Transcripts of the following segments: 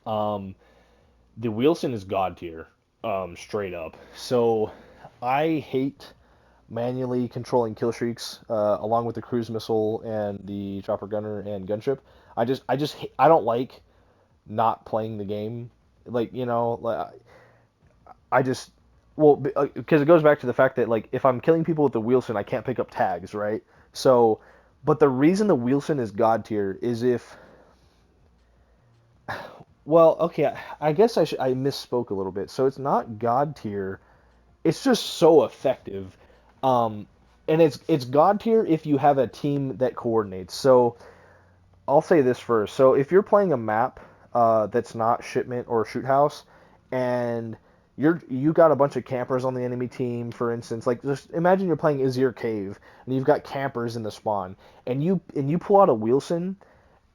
Um, the Wheelson is god tier, straight up. So I hate manually controlling Killstreaks, along with the cruise missile and the chopper gunner and gunship. I don't like not playing the game. Like, like I just, well, because it goes back to the fact that, like, if I'm killing people with the Wheelson, I can't pick up tags, right? So, but the reason the Wheelson is god tier is if, well, okay, I guess I misspoke a little bit. So it's not god tier. It's just so effective. Um, and it's god tier if you have a team that coordinates. So I'll say this first. So if you're playing a map that's not shipment or shoot house, and you got a bunch of campers on the enemy team, for instance, like just imagine you're playing Azir Cave and you've got campers in the spawn, and you pull out a Wheelson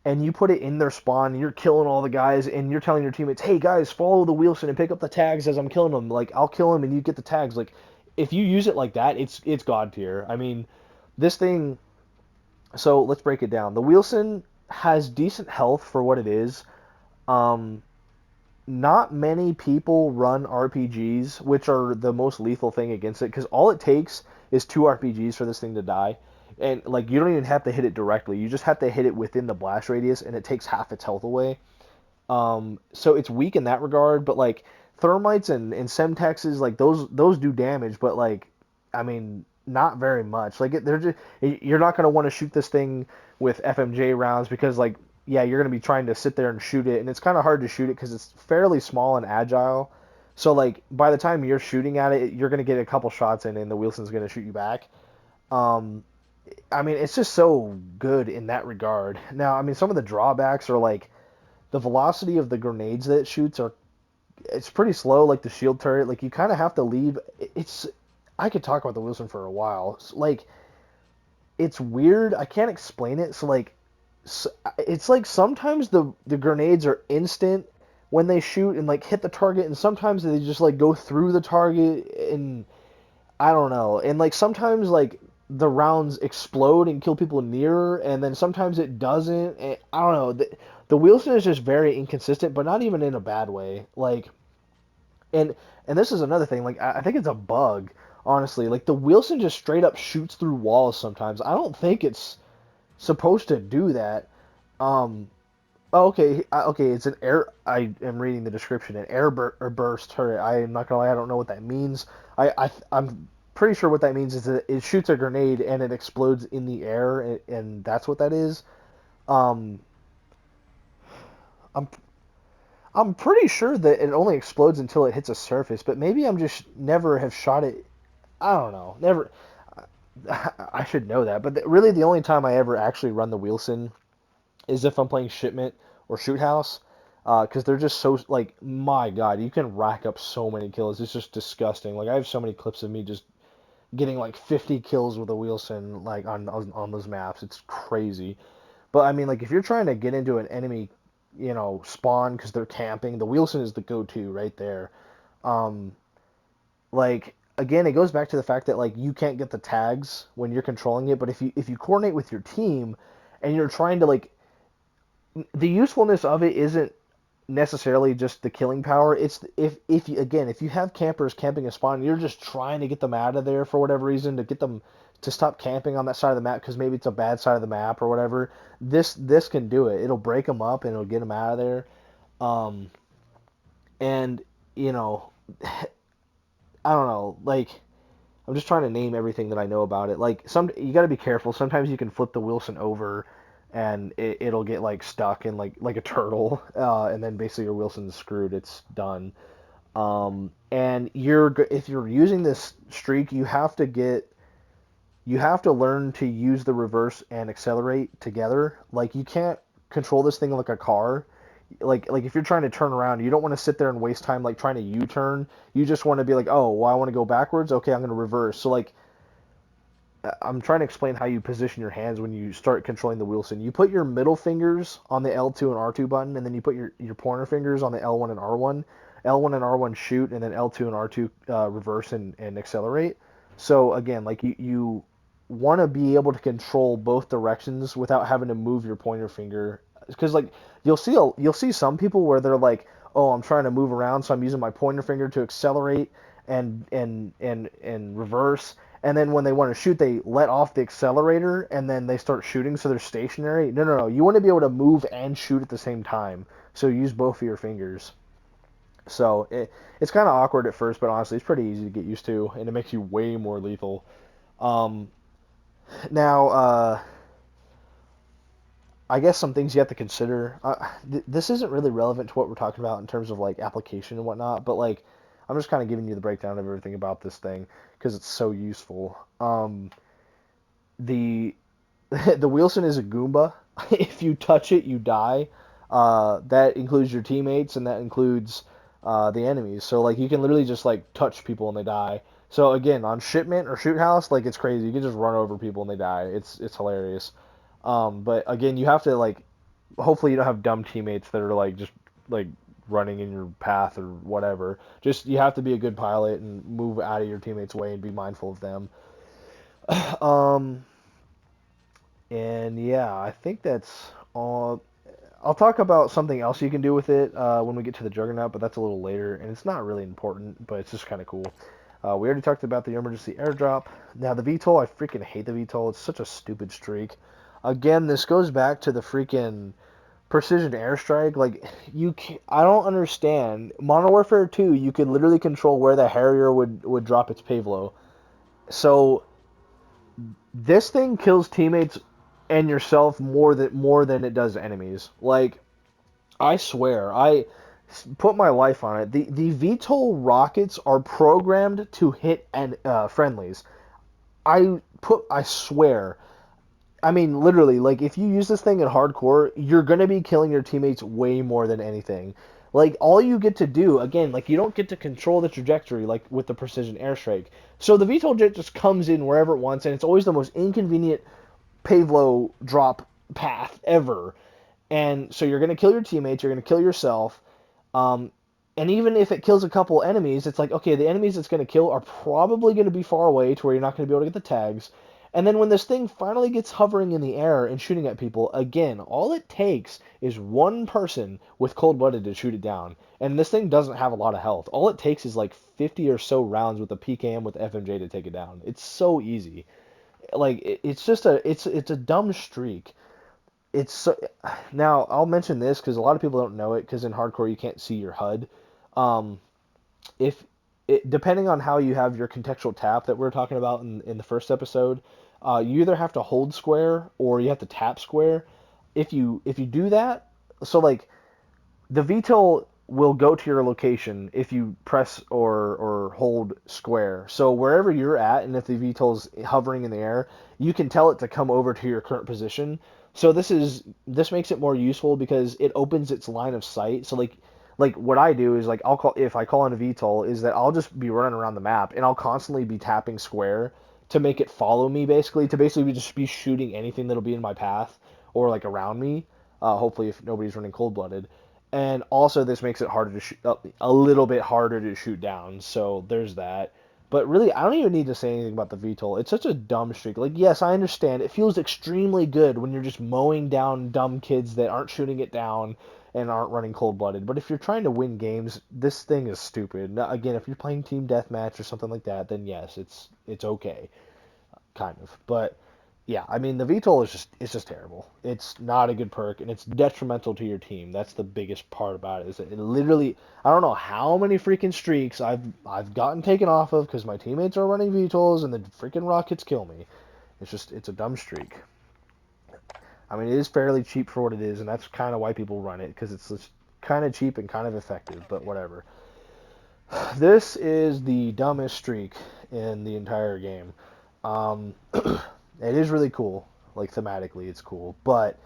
and you put it in their spawn, and you're killing all the guys, and you're telling your teammates, "Hey guys, follow the Wheelson and pick up the tags as I'm killing them. Like I'll kill him and you get the tags." Like if you use it like that, it's god tier. I mean, this thing. So let's break it down. The Wheelson has decent health for what it is. Um, Not many people run RPGs, which are the most lethal thing against it, because all it takes is two RPGs for this thing to die. And like you don't even have to hit it directly; you just have to hit it within the blast radius, and it takes half its health away. So it's weak in that regard, but like thermites and semtexes, like those do damage, but like I mean not very much. Like they're just you're not gonna want to shoot this thing with FMJ rounds because like yeah you're gonna be trying to sit there and shoot it, and it's kind of hard to shoot it because it's fairly small and agile. So like by the time you're shooting at it, you're gonna get a couple shots in, and the Wilson's gonna shoot you back. Um, I mean it's just so good in that regard. Now I mean some of the drawbacks are like the velocity of the grenades that it shoots are it's pretty slow like the shield turret like you kind of have to leave it's I could talk about the Wilson for a while like it's weird I can't explain it so like it's like sometimes the grenades are instant when they shoot and like hit the target and sometimes they just like go through the target and I don't know. And like sometimes like the rounds explode and kill people near, and then sometimes it doesn't. And, I don't know. The Wheelson is just very inconsistent, but not even in a bad way. Like and and this is another thing. Like I think it's a bug, honestly. Like the Wheelson just straight up shoots through walls sometimes. I don't think it's supposed to do that. Um. Oh, okay. Okay. It's an air. I am reading the description. An or burst turret. I am not gonna lie. I don't know what that means. I'm pretty sure what that means is that it shoots a grenade and it explodes in the air, and that's what that is. Um, I'm I'm pretty sure that it only explodes until it hits a surface, but maybe I'm just never have shot it. I don't know. Never. I should know that, but really the only time I ever actually run the Wheelson is if I'm playing shipment or shoot house, because they're just so like my god, you can rack up so many kills. It's just disgusting. Like I have so many clips of me just getting like 50 kills with a Wheelson like on those maps. It's crazy. But I mean, like if you're trying to get into an enemy, spawn because they're camping, the Wheelson is the go-to right there. Um, like again, it goes back to the fact that like you can't get the tags when you're controlling it, but if you coordinate with your team and you're trying to like the usefulness of it isn't necessarily just the killing power. It's if you again if you have campers camping a spawn, you're just trying to get them out of there for whatever reason to get them to stop camping on that side of the map because maybe it's a bad side of the map or whatever. This can do it. It'll break them up and it'll get them out of there. Um, and you know, I don't know. Like I'm just trying to name everything that I know about it. Like some you got to be careful. Sometimes you can flip the Wilson over and it'll get like stuck in like a turtle, and then basically your Wilson's screwed. It's done. And if you're using this streak, you have to learn to use the reverse and accelerate together. Like you can't control this thing like a car. Like if you're trying to turn around, you don't want to sit there and waste time like trying to U-turn. You just want to be like, oh, well, I want to go backwards. Okay, I'm going to reverse. So like I'm trying to explain how you position your hands when you start controlling the Wilson. You put your middle fingers on the L2 and R2 button, and then you put your pointer fingers on the L1 and R1. L1 and R1 shoot, and then L2 and R2 reverse and accelerate. So again, like you want to be able to control both directions without having to move your pointer finger. because like you'll see some people where they're like, oh, I'm trying to move around, so I'm using my pointer finger to accelerate and reverse. And then when they want to shoot, they let off the accelerator and then they start shooting, so they're stationary. No, no, no. You want to be able to move and shoot at the same time. So use both of your fingers. So it's kind of awkward at first, but honestly, it's pretty easy to get used to, and it makes you way more lethal. Um, now, I guess some things you have to consider. This isn't really relevant to what we're talking about in terms of like application and whatnot, but like I'm just kind of giving you the breakdown of everything about this thing because it's so useful. The the Wheelson is a Goomba. If you touch it, you die. That includes your teammates and that includes the enemies. So like you can literally just like touch people and they die. So again, on shipment or shoot house, like it's crazy. You can just run over people and they die. It's hilarious. But again, you have to like hopefully you don't have dumb teammates that are like just like running in your path or whatever. Just you have to be a good pilot and move out of your teammates' way and be mindful of them. Um, and yeah, I think that's all. I'll talk about something else you can do with it when we get to the Juggernaut, but that's a little later, and it's not really important, but it's just kind of cool. We already talked about the emergency airdrop. Now the VTOL, I freaking hate the VTOL. It's such a stupid streak. Again, this goes back to the freaking precision airstrike. Like I don't understand. Modern Warfare 2, you could literally control where the Harrier would drop its payload. So this thing kills teammates and yourself more than it does enemies. Like I swear, I put my life on it. The VTOL rockets are programmed to hit friendlies. I swear. I mean, literally, like if you use this thing in hardcore, you're gonna be killing your teammates way more than anything. Like all you get to do, again, like you don't get to control the trajectory like with the precision airstrike. So the VTOL jet just comes in wherever it wants, and it's always the most inconvenient payload drop path ever. And so you're gonna kill your teammates, you're gonna kill yourself, um, and even if it kills a couple enemies, it's like, okay, the enemies it's going to kill are probably going to be far away to where you're not going to be able to get the tags. And then when this thing finally gets hovering in the air and shooting at people, again, all it takes is one person with cold-blooded to shoot it down. And this thing doesn't have a lot of health. All it takes is like 50 or so rounds with a PKM with FMJ to take it down. It's so easy. Like it's just it's a dumb streak. It's so, now I'll mention this because a lot of people don't know it because in hardcore you can't see your HUD. Um, if depending on how you have your contextual tap that we are talking about in the first episode, you either have to hold square or you have to tap square. If you do that, so like the VTOL will go to your location if you press or hold square. So wherever you're at, and if the VTOL's hovering in the air, you can tell it to come over to your current position. So this makes it more useful because it opens its line of sight. So like what I do is like if I call on a VTOL is that I'll just be running around the map and I'll constantly be tapping square to make it follow me basically to basically just be shooting anything that'll be in my path or like around me. Hopefully if nobody's running cold blooded. And also this makes it harder to shoot, a little bit harder to shoot down. So there's that. But really, I don't even need to say anything about the VTOL. It's such a dumb streak. Like, yes, I understand. It feels extremely good when you're just mowing down dumb kids that aren't shooting it down and aren't running cold-blooded. But if you're trying to win games, this thing is stupid. Now, again, if you're playing team deathmatch or something like that, then yes, it's okay, kind of. But yeah, I mean the VTOL is just it's just terrible. It's not a good perk and it's detrimental to your team. That's the biggest part about it. Is that it literally I don't know how many freaking streaks I've gotten taken off of because my teammates are running VTOLs and the freaking rockets kill me. It's a dumb streak. I mean it is fairly cheap for what it is and that's kind of why people run it because it's just kind of cheap and kind of effective. But whatever. This is the dumbest streak in the entire game. It is really cool, like thematically, it's cool. But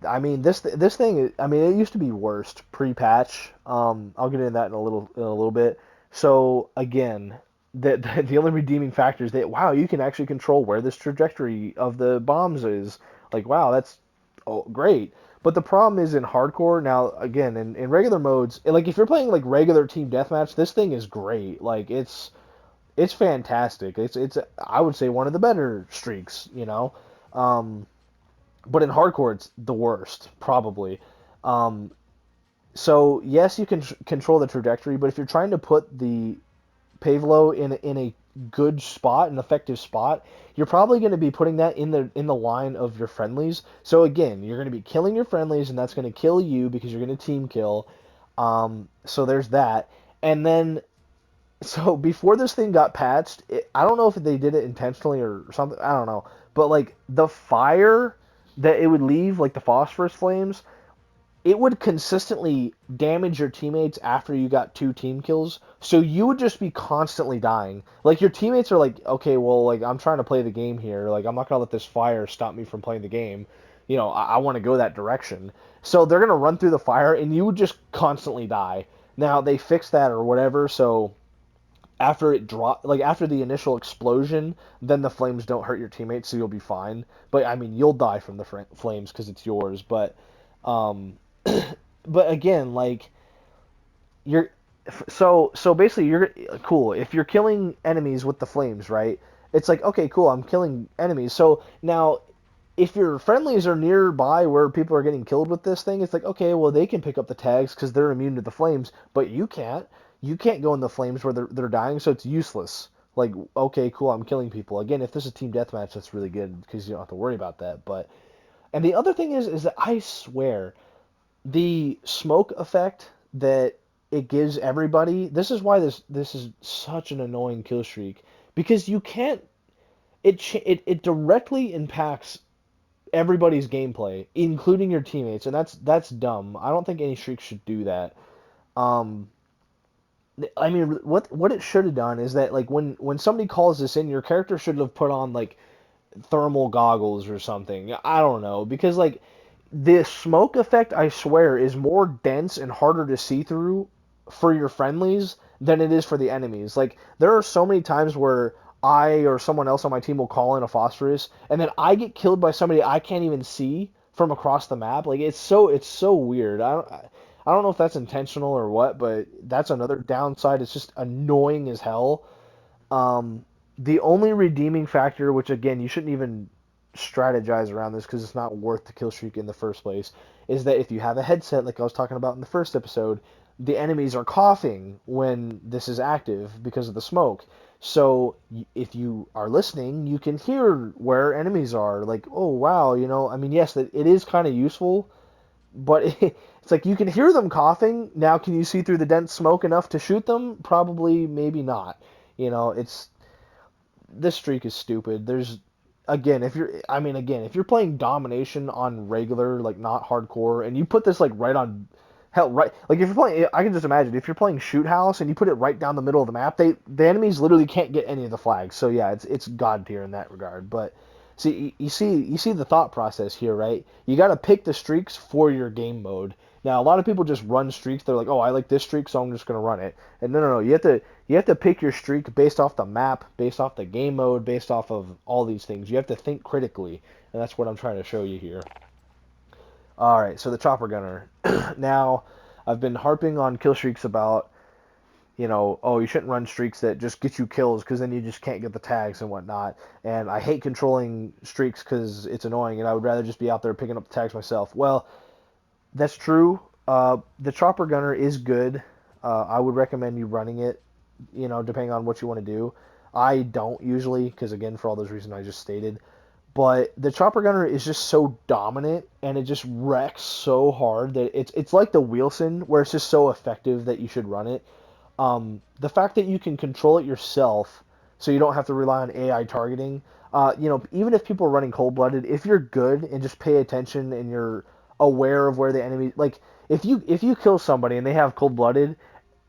I mean, this thing, I mean, it used to be worst pre-patch. I'll get into that in a little bit. So again, the only redeeming factor is that wow, you can actually control where this trajectory of the bombs is. Like wow, that's great. But the problem is in hardcore now. Again, in regular modes, like if you're playing like regular team deathmatch, this thing is great. Like it's fantastic. It's I would say one of the better streaks. Um, but in hardcore it's the worst probably. Um, so yes, you can control the trajectory, but if you're trying to put the Pavlo in a good spot, an effective spot, you're probably going to be putting that in the line of your friendlies. So again, you're going to be killing your friendlies, and that's going to kill you because you're going to team kill. So there's that. And then so before this thing got patched, I don't know if they did it intentionally or something. I don't know, but like the fire that it would leave, like the phosphorus flames, it would consistently damage your teammates after you got two team kills. So you would just be constantly dying. Like your teammates are like, okay, well, like I'm trying to play the game here. Like I'm not gonna let this fire stop me from playing the game. I want to go that direction. So they're gonna run through the fire, and you would just constantly die. Now they fixed that or whatever, so after it drop like after the initial explosion, then the flames don't hurt your teammates, so you'll be fine. But I mean, you'll die from the flames because it's yours. Um, but again, like you're so basically you're cool if you're killing enemies with the flames, right? It's like okay, cool, I'm killing enemies. So now if your friendlies are nearby where people are getting killed with this thing, it's like okay, well they can pick up the tags because they're immune to the flames, but you can't. You can't go in the flames where they're dying, so it's useless. Like okay, cool, I'm killing people. Again, if this is team deathmatch, that's really good because you don't have to worry about that. But and the other thing is that I swear the smoke effect that it gives everybody. This is why this is such an annoying kill streak because you can't. It directly impacts everybody's gameplay, including your teammates, and that's dumb. I don't think any streak should do that. Um, I mean, what it should have done is that like when somebody calls this in, your character should have put on like thermal goggles or something. I don't know because like the smoke effect, I swear, is more dense and harder to see through for your friendlies than it is for the enemies. Like there are so many times where I or someone else on my team will call in a phosphorus, and then I get killed by somebody I can't even see from across the map. Like it's so weird. I don't know if that's intentional or what, but that's another downside. It's just annoying as hell. Um, the only redeeming factor, which again you shouldn't even strategize around this because it's not worth the kill streak in the first place, is that if you have a headset like I was talking about in the first episode, the enemies are coughing when this is active because of the smoke. So if you are listening, you can hear where enemies are. Like, oh wow, I mean, yes, that it is kind of useful, but it's like you can hear them coughing. Now, can you see through the dense smoke enough to shoot them? Probably, maybe not. It's this streak is stupid. There's again, if you're playing domination on regular, like not hardcore, and you put this like right on hell, right, like if you're playing, I can just imagine if you're playing shoot house and you put it right down the middle of the map, the enemies literally can't get any of the flags. So yeah, it's god tier in that regard. But see, you see the thought process here, right? You got to pick the streaks for your game mode. Now, a lot of people just run streaks. They're like, "Oh, I like this streak, so I'm just gonna run it." And no, no, no. You have to pick your streak based off the map, based off the game mode, based off of all these things. You have to think critically, and that's what I'm trying to show you here. All right, so the chopper gunner. Now, I've been harping on kill streaks about, oh, you shouldn't run streaks that just get you kills because then you just can't get the tags and whatnot. And I hate controlling streaks because it's annoying, and I would rather just be out there picking up the tags myself. Well, that's true. The chopper gunner is good. I would recommend you running it, depending on what you want to do. I don't usually, because again, for all those reasons I just stated. But the chopper gunner is just so dominant, and it just wrecks so hard that it's like the Wheelson, where it's just so effective that you should run it. The fact that you can control it yourself, so you don't have to rely on AI targeting. Even if people are running cold-blooded, if you're good and just pay attention and you're aware of where the enemy, like if you kill somebody and they have cold-blooded,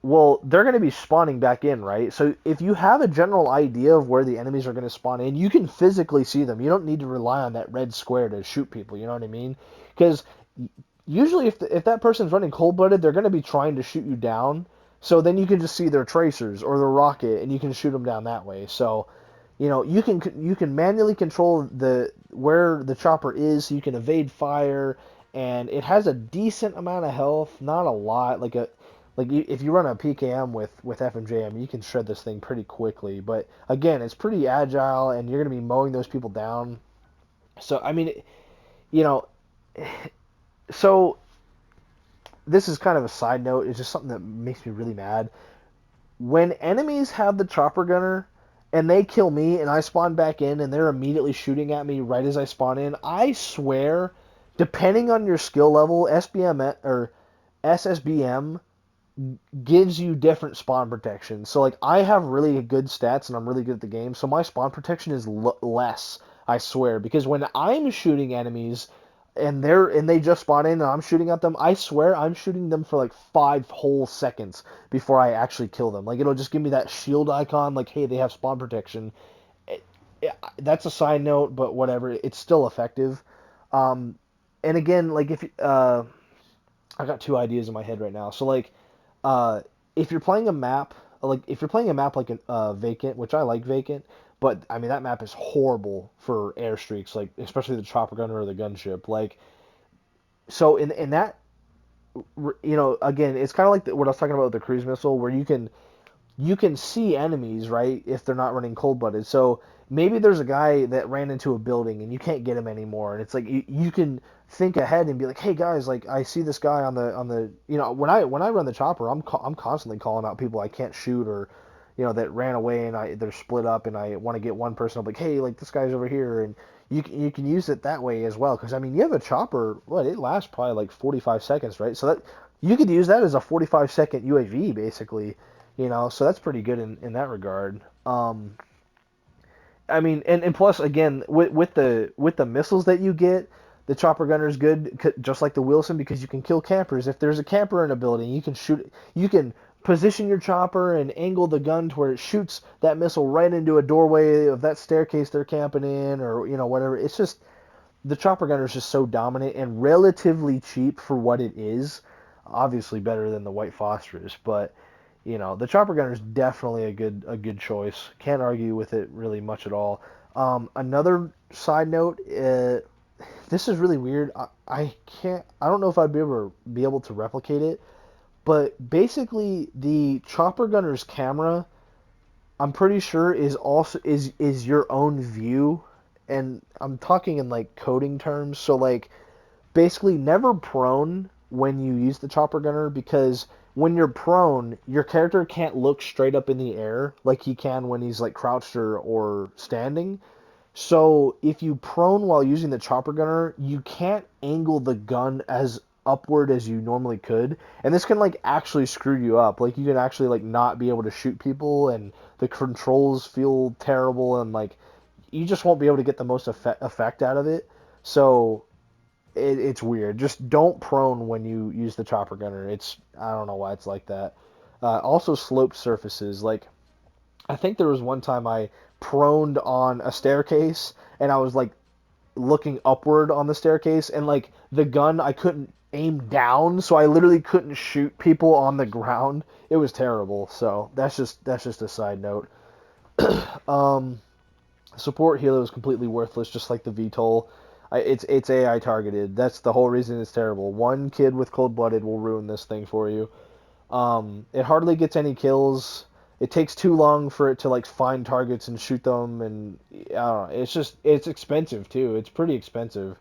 well, they're going to be spawning back in, right? So if you have a general idea of where the enemies are going to spawn in, you can physically see them. You don't need to rely on that red square to shoot people. You know what I mean? Because usually if that person's running cold-blooded, they're going to be trying to shoot you down. So then you can just see their tracers or their rocket, and you can shoot them down that way. So, you can manually control the where the chopper is, so you can evade fire, and it has a decent amount of health, not a lot. If you run a PKM with FMJM, you can shred this thing pretty quickly. But again, it's pretty agile, and you're going to be mowing those people down. So I mean, you know, so this is kind of a side note. It's just something that makes me really mad. When enemies have the chopper gunner and they kill me and I spawn back in and they're immediately shooting at me right as I spawn in, I swear, depending on your skill level, SBM or SSBM gives you different spawn protection. So like I have really good stats and I'm really good at the game, so my spawn protection is less. I swear, because when I'm shooting enemies and they just spawn in and I'm shooting at them, I swear I'm shooting them for like 5 whole seconds before I actually kill them. Like it'll just give me that shield icon, like hey, they have spawn protection. It, that's a side note, but whatever. It's still effective. Um, and again, like if I got two ideas in my head right now. So like uh, if you're playing a map, like Vacant, which I like Vacant, but I mean that map is horrible for airstreaks, like especially the chopper gunner or the gunship. Like so in that, again, it's kind of like what I was talking about with the cruise missile, where you can see enemies, right, if they're not running cold blooded. So maybe there's a guy that ran into a building and you can't get him anymore, and it's like you can think ahead and be like, hey guys, like I see this guy on the when I run the chopper, I'm constantly calling out people I can't shoot or that ran away and they're split up and I want to get one person. I'm like, hey, like this guy's over here, and you can use it that way as well, because I mean you have a chopper, what, it lasts probably like 45 seconds, right? So that you could use that as a 45-second UAV basically. So that's pretty good in that regard. I mean, and plus again with the missiles that you get, the chopper gunner is good, just like the Wilson, because you can kill campers. If there's a camper in a building, you can shoot. You can position your chopper and angle the gun to where it shoots that missile right into a doorway of that staircase they're camping in, or whatever. It's just the chopper gunner is just so dominant and relatively cheap for what it is. Obviously better than the white phosphorus, but the chopper gunner is definitely a good choice. Can't argue with it really much at all. Another side note, this is really weird. I can't. I don't know if I'd be able to replicate it, but basically the chopper gunner's camera, I'm pretty sure, is also is your own view, and I'm talking in like coding terms. So like basically never prone when you use the chopper gunner, because when you're prone, your character can't look straight up in the air like he can when he's like crouched or standing. So if you prone while using the chopper gunner, you can't angle the gun as upward as you normally could, and this can like actually screw you up. Like you can actually like not be able to shoot people, and the controls feel terrible, and like you just won't be able to get the most effect out of it. So it's weird. Just don't prone when you use the chopper gunner. I don't know why it's like that. Also, sloped surfaces. Like I think there was one time I proned on a staircase and I was like looking upward on the staircase, and like the gun I couldn't aim down, so I literally couldn't shoot people on the ground. It was terrible. So that's just a side note. Um, Support helo is completely worthless, just like the VTOL. It's AI targeted. That's the whole reason it's terrible. One kid with cold blooded will ruin this thing for you. It hardly gets any kills. It takes too long for it to like find targets and shoot them, and I don't know. It's expensive too. It's pretty expensive.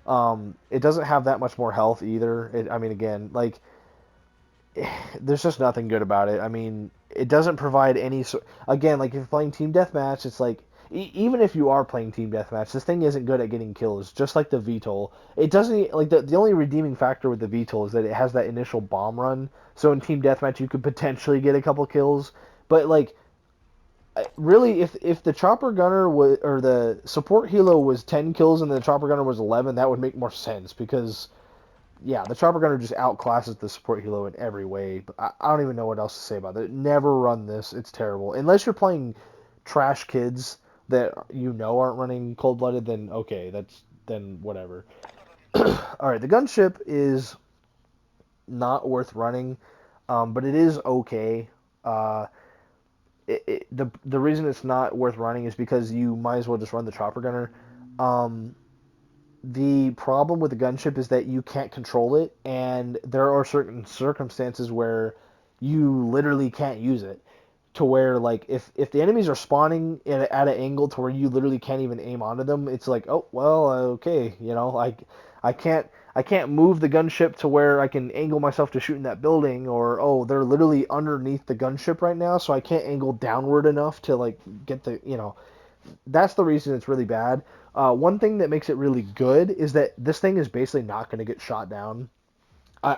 It doesn't have that much more health either. I mean, again, like there's just nothing good about it. I mean, it doesn't provide any. Again, like if you're playing team deathmatch, it's like even if you are playing team deathmatch, this thing isn't good at getting kills. Just like the VTOL, it doesn't like the only redeeming factor with the VTOL is that it has that initial bomb run. So in team deathmatch, you could potentially get a couple kills, but like really, if the chopper gunner was or the support helo was 10 kills and the chopper gunner was 11, that would make more sense, because yeah, the chopper gunner just outclasses the support helo in every way. But I don't even know what else to say about it. Never run this. It's terrible. Unless you're playing trash kids that aren't running cold blooded, then okay, then whatever. All right, the gunship is not worth running, but it is okay. Uh, the reason it's not worth running is because you might as well just run the chopper gunner. Um, the problem with the gunship is that you can't control it, and there are certain circumstances where you literally can't use it. to where like if the enemies are spawning at an angle to where you literally can't even aim onto them, it's like, oh well, okay, like I can't I can't move the gunship to where I can angle myself to shoot in that building, or oh, they're literally underneath the gunship right now, so I can't angle downward enough to like get the that's the reason it's really bad. One thing that makes it really good is that this thing is basically not going to get shot down. I,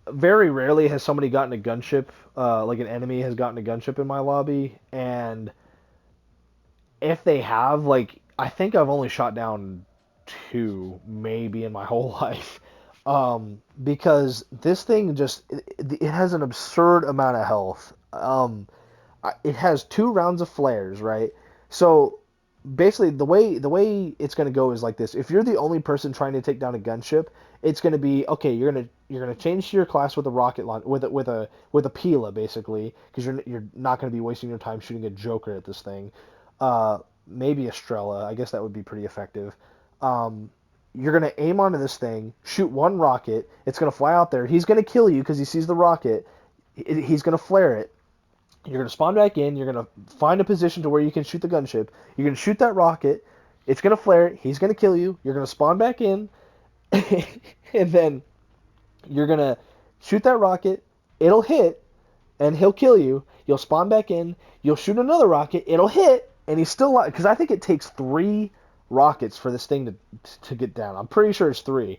very rarely has somebody gotten a gunship, like an enemy has gotten a gunship in my lobby, and if they have, like, I think I've only shot down two, maybe in my whole life, because this thing it has an absurd amount of health. It has 2 rounds of flares, right? So basically, the way it's gonna go is like this: if you're the only person trying to take down a gunship, it's gonna be okay. You're gonna change to your class with a rocket launch with a Pila basically, because you're not gonna be wasting your time shooting a Joker at this thing. Maybe a Strela. I guess that would be pretty effective. Um, you're gonna aim onto this thing, shoot one rocket. It's gonna fly out there. He's gonna kill you because he sees the rocket. He's gonna flare it. You're gonna spawn back in. You're gonna find a position to where you can shoot the gunship. You're gonna shoot that rocket. It's gonna flare it. He's gonna kill you. You're gonna spawn back in, and then you're gonna shoot that rocket. It'll hit, and he'll kill you. You'll spawn back in. You'll shoot another rocket. It'll hit, and he's still alive. Because I think it takes 3 rockets for this thing to get down. I'm pretty sure it's 3.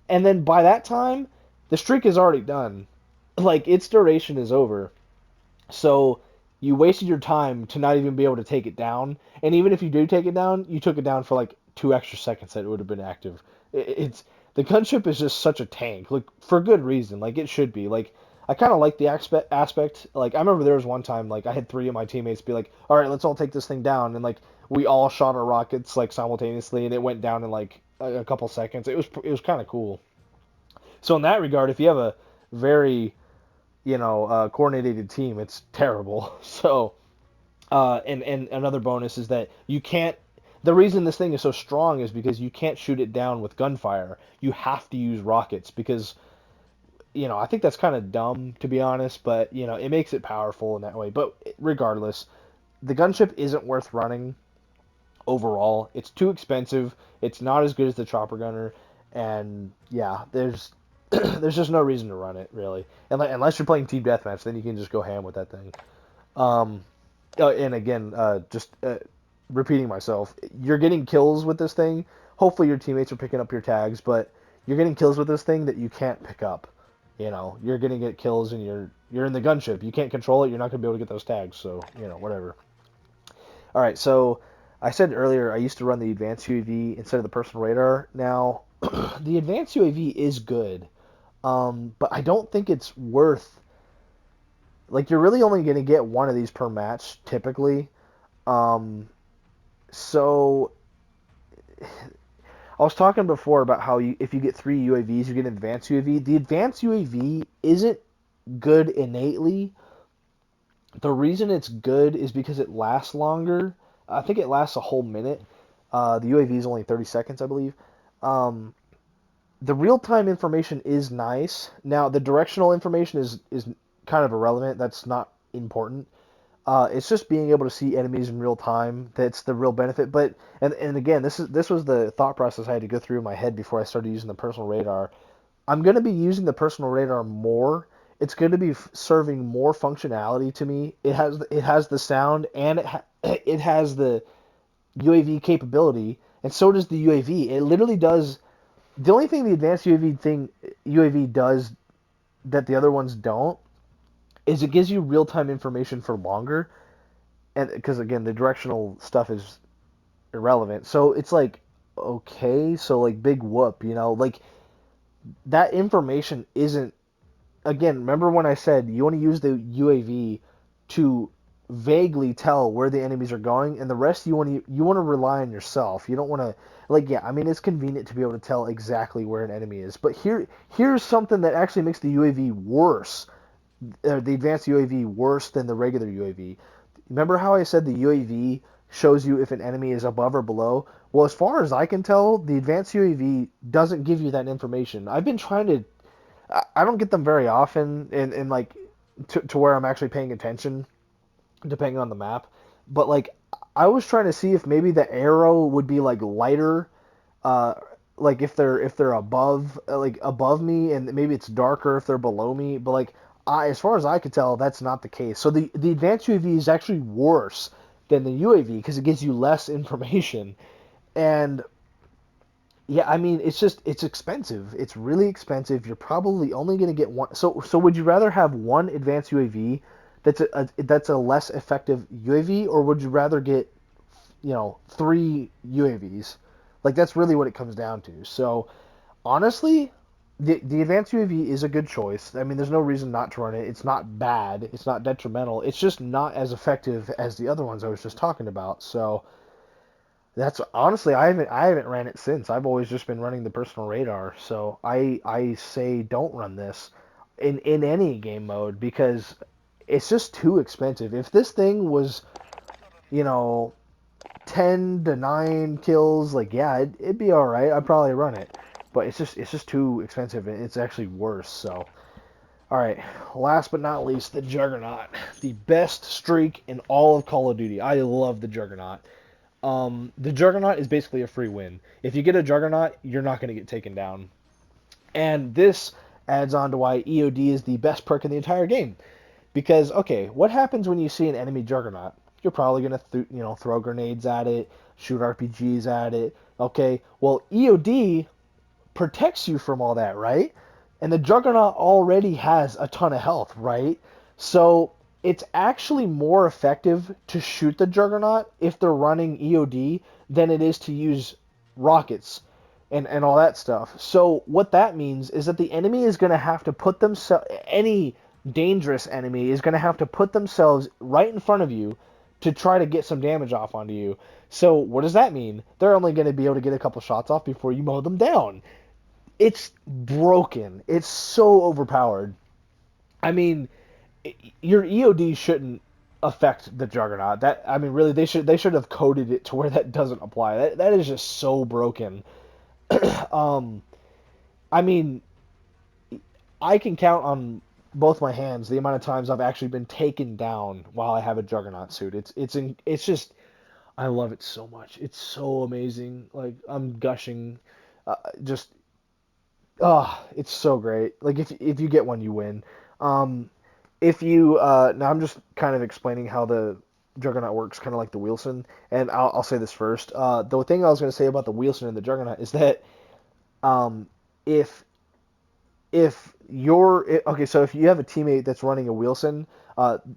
And then by that time, the streak is already done. Like its duration is over. So you wasted your time to not even be able to take it down. And even if you do take it down, you took it down for like 2 extra seconds that it would have been active. It's the gunship is just such a tank, like for good reason. Like it should be. Like I kind of like the aspect. Like I remember there was one time like I had 3 of my teammates be like, "All right, let's all take this thing down," and like we all shot our rockets like simultaneously, and it went down in like a couple seconds. It was kind of cool. So in that regard, if you have a very coordinated team, it's terrible. So, and another bonus is that you can't. The reason this thing is so strong is because you can't shoot it down with gunfire. You have to use rockets because I think that's kind of dumb to be honest, but it makes it powerful in that way. But regardless, the gunship isn't worth running overall. It's too expensive. It's not as good as the chopper gunner, and yeah, there's just no reason to run it really, unless you're playing team deathmatch. Then you can just go ham with that thing. Um, and again, just repeating myself, you're getting kills with this thing. Hopefully your teammates are picking up your tags, but you're getting kills with this thing that you can't pick up. You're gonna get kills, and you're in the gunship. You can't control it. You're not gonna be able to get those tags. So whatever. All right, so I said earlier I used to run the advanced UAV instead of the personal radar. Now, the advanced UAV is good, but I don't think it's worth. Like, you're really only going to get one of these per match, typically. Um, so, I was talking before about how if you get 3 UAVs, you get an advanced UAV. The advanced UAV isn't good innately. The reason it's good is because it lasts longer. I think it lasts a whole minute. The UAV is only 30 seconds, I believe. Um, the real-time information is nice. Now, the directional information is kind of irrelevant. That's not important. It's just being able to see enemies in real time that's the real benefit. But and again, this was the thought process I had to go through in my head before I started using the personal radar. I'm going to be using the personal radar more. It's going to be serving more functionality to me. It has the sound, and it has the UAV capability, and so does the UAV. It literally does. The only thing the advanced UAV does that the other ones don't is it gives you real time information for longer, and because again the directional stuff is irrelevant. So it's like okay, so like big whoop, like that information isn't. Again, remember when I said you want to use the UAV to vaguely tell where the enemies are going, and the rest you want to rely on yourself. You don't want to yeah. I mean, it's convenient to be able to tell exactly where an enemy is, but here's something that actually makes the UAV worse, the advanced UAV worse than the regular UAV. Remember how I said the UAV shows you if an enemy is above or below? Well, as far as I can tell, the advanced UAV doesn't give you that information. I've been trying to. I don't get them very often, and like to where I'm actually paying attention. depending on the map. But like I was trying to see if maybe the arrow would be like lighter, uh, like if they're above like above me, and maybe it's darker if they're below me. But like as far as I could tell, that's not the case. So the advanced UAV is actually worse than the UAV because it gives you less information. And yeah, I mean, it's expensive. It's really expensive. You're probably only going to get one. So would you rather have one advanced UAV that's a less effective UAV, or would you rather get, three UAVs? Like that's really what it comes down to. So honestly, the advanced UAV is a good choice. I mean, there's no reason not to run it. It's not bad. It's not detrimental. It's just not as effective as the other ones I was just talking about. So that's honestly, I haven't ran it since. I've always just been running the personal radar. So I say don't run this in any game mode because it's just too expensive. If this thing was, you know, 10 to 9 kills, like yeah, it'd be all right. I'd probably run it. But it's just too expensive and it's actually worse. So all right, last but not least, the Juggernaut, the best streak in all of Call of Duty. I love the Juggernaut. The Juggernaut is basically a free win. If you get a Juggernaut, you're not going to get taken down. And this adds on to why EOD is the best perk in the entire game. Because, okay, what happens when you see an enemy Juggernaut? You're probably going to throw grenades at it, shoot RPGs at it. Okay, well, EOD protects you from all that, right? And the Juggernaut already has a ton of health, right? So it's actually more effective to shoot the Juggernaut if they're running EOD than it is to use rockets and all that stuff. So what that means is that the enemy is going to have to put themselves, any dangerous enemy is going to have to put themselves right in front of you to try to get some damage off onto you. So what does that mean? They're only going to be able to get a couple shots off before you mow them down. It's broken. It's so overpowered. I mean, your EOD shouldn't affect the Juggernaut. That I mean, really, they should have coded it to where that doesn't apply. That is just so broken. Um, I mean, I can count on both my hands the amount of times I've actually been taken down while I have a Juggernaut suit. It's just I love it so much. It's so amazing. Like I'm gushing. Just it's so great. Like if you get one, you win. Um, if you now I'm just kind of explaining how the Juggernaut works, kind of like the Wheelson. And I'll say this first. The thing I was going to say about the Wheelson and the Juggernaut is that um, if okay, so if you have a teammate that's running a Wheelson,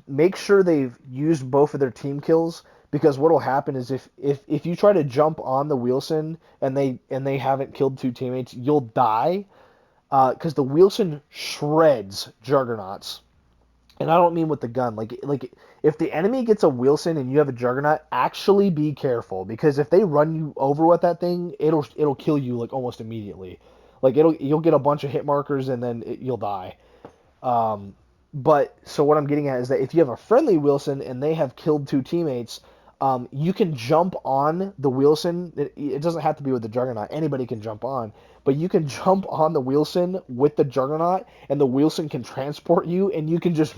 make sure they've used both of their team kills because what will happen is if you try to jump on the Wheelson and they haven't killed two teammates, you'll die because the Wheelson shreds Juggernauts. And I don't mean with the gun. Like if the enemy gets a Wheelson and you have a Juggernaut, actually be careful because if they run you over with that thing, it'll kill you like almost immediately. Like you'll get a bunch of hit markers and then you'll die. Um, but so what I'm getting at is that if you have a friendly Wilson and they have killed two teammates, you can jump on the Wilson. It doesn't have to be with the Juggernaut. Anybody can jump on, but you can jump on the Wilson with the Juggernaut, and the Wilson can transport you, and you can just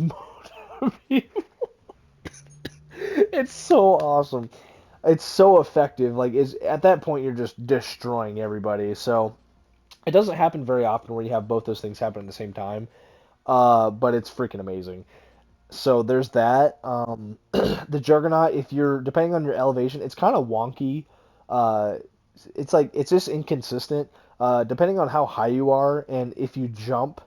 motivate. It's so awesome. It's so effective. Like is at that point you're just destroying everybody. So it doesn't happen very often where you have both those things happen at the same time. But it's freaking amazing. So there's that. The Juggernaut, if you're depending on your elevation, it's kind of wonky. Uh, it's like it's just inconsistent. Depending on how high you are, and if you jump,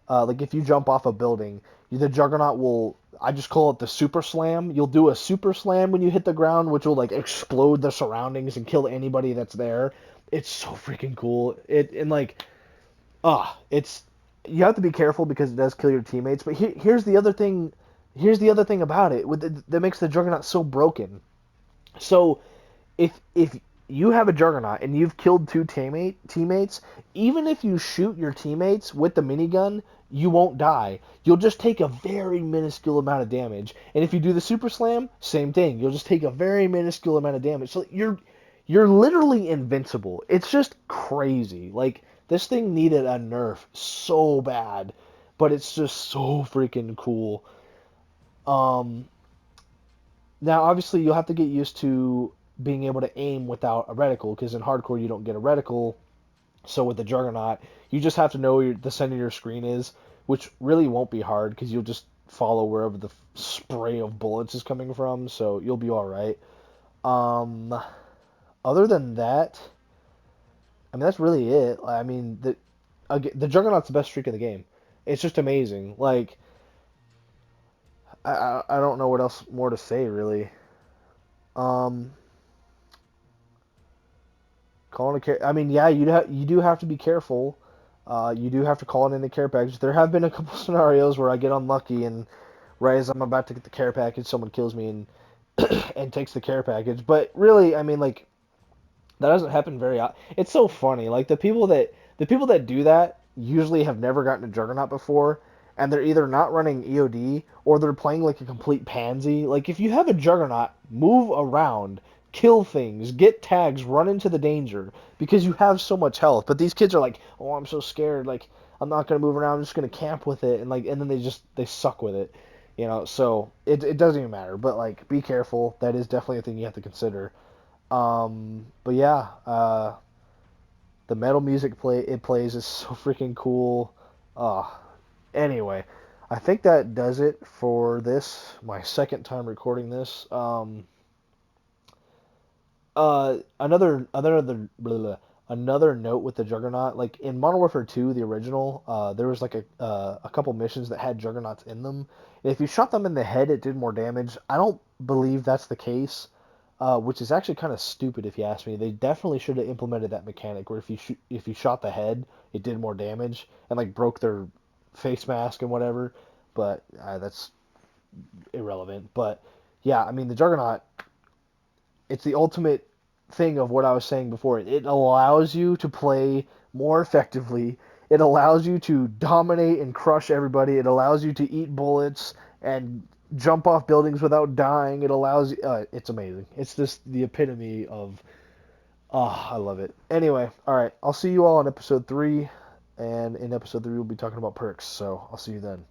like if you jump off a building, the Juggernaut will. I just call it the super slam. You'll do a super slam when you hit the ground, which will like explode the surroundings and kill anybody that's there. It's so freaking cool. It and like it's you have to be careful because it does kill your teammates. But here's the other thing. Here's the other thing about it that makes the Juggernaut so broken. So if you have a Juggernaut and you've killed two teammates, even if you shoot your teammates with the minigun, you won't die. You'll just take a very minuscule amount of damage. And if you do the super slam, same thing. You'll just take a very minuscule amount of damage. So you're literally invincible. It's just crazy. Like this thing needed a nerf so bad, but it's just so freaking cool. Um, Now, obviously, you'll have to get used to being able to aim without a reticle, because in hardcore you don't get a reticle. So with the Juggernaut, you just have to know where the center of your screen is, which really won't be hard because you'll just follow wherever the spray of bullets is coming from. So you'll be all right. Um, Other than that, I mean that's really it. I mean the Juggernaut's the best streak in the game. It's just amazing. Like I don't know what else more to say really. Um, Calling a care. I mean, yeah, you do have to be careful. You do have to call it in the care package. There have been a couple scenarios where I get unlucky and right as I'm about to get the care package, someone kills me and and takes the care package. But really, I mean, like that doesn't happen very often. It's so funny. Like the people that do that usually have never gotten a Juggernaut before, and they're either not running EOD or they're playing like a complete pansy. Like if you have a Juggernaut, move around, kill things, get tags, run into the danger because you have so much health. But these kids are like, "Oh, I'm so scared. Like I'm not gonna move around. I'm just gonna camp with it." And then they suck with it. So it doesn't even matter. But like, be careful. That is definitely a thing you have to consider. But yeah, the metal music it plays is so freaking cool. Uh, anyway, I think that does it for this. My second time recording this. Another note with the Juggernaut, like in Modern Warfare 2, the original, there was like a couple missions that had Juggernauts in them. And if you shot them in the head, it did more damage. I don't believe that's the case, which is actually kind of stupid if you ask me. They definitely should have implemented that mechanic where if you shot the head, it did more damage and like broke their face mask and whatever. But that's irrelevant. But yeah, I mean the Juggernaut, it's the ultimate thing of what I was saying before. It allows you to play more effectively. It allows you to dominate and crush everybody. It allows you to eat bullets and jump off buildings without dying. It allows it's amazing. It's just the epitome of I love it. Anyway, all right. I'll see you all on episode 3, and in episode 3 we'll be talking about perks. So, I'll see you then.